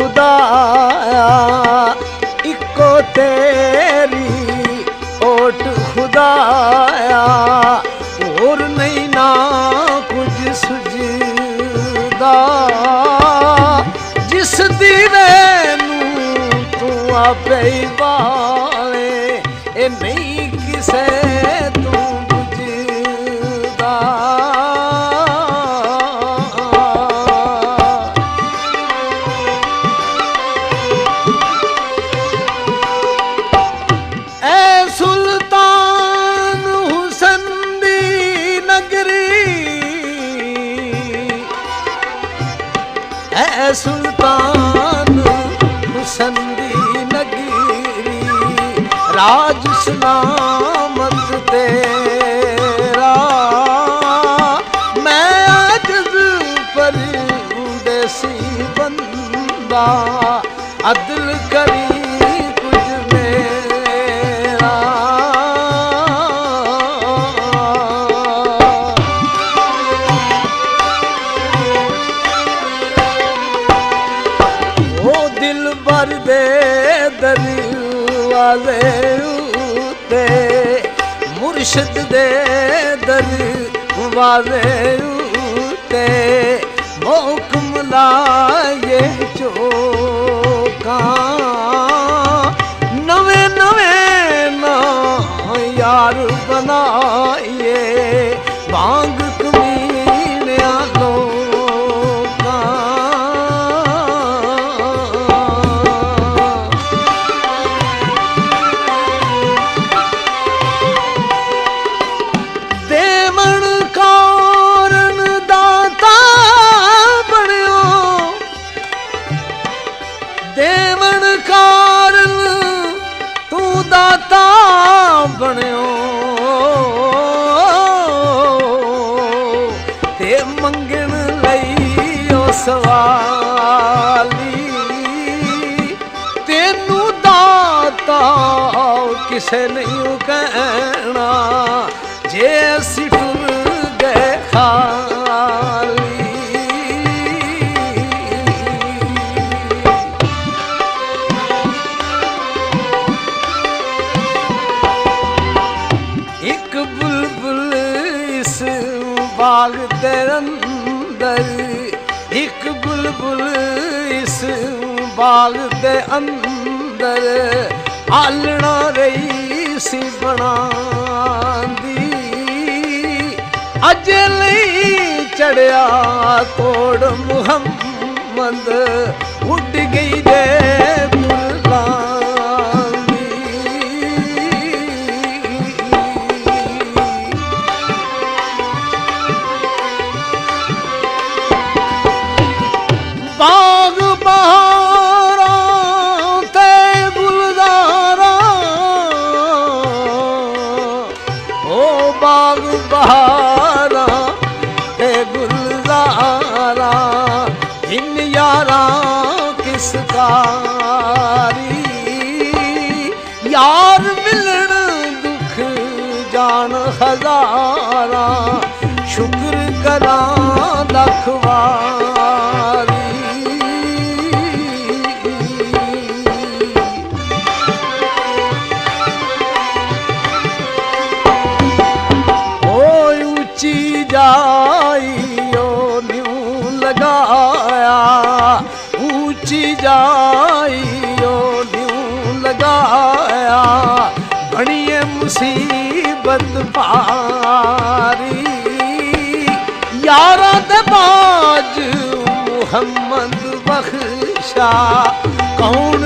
खुदाया इको तेरी ओट खुदाया और नहीं ना कुछ सुझदा जिस दीवे नूं तू आपे ही बाले ए नहीं किसे तू बुझदा ए सुल्तान हुसन दी नगरी ए सुल्तान हुसन दी नगरी राज सलामत तेरा मैं आजिज़ परदेसी बंदा अदल करी कुछ मेरा ओ दिल भर दे दरवाजे उते मुर्शिद दे दरवाजे उते मोहकम लाए चौका नवे नवे ना यार बनाइए भांग कमीनिया लोका देवण कारण दाता बनियो देवण कारण तू दाता बनियो ते मंगण लईओ सवाली तेनू दाता किसे नहीं कहना जे असी टुर गए खाली एक बुलबुल इस बाग दे अंदर एक बुलबुल इस बाग दे अंदर आलना रही सी बनांदी अजे नहीं चढ़िया तोड़ मुहम्मद उड़ गई दे बाग बहारा ते गुलजारा ओ बाग बहारा ते गुलजारा इन यारा किस कारी यार मिलन दुख जान हजारा शुक्र करा लखवारी जाइयो न्यू लगाया ऊंची जाइयो न्यू लगाया बनिए मुसीबत पारी यारा दे बाज मुहम्मद बख्शा कौन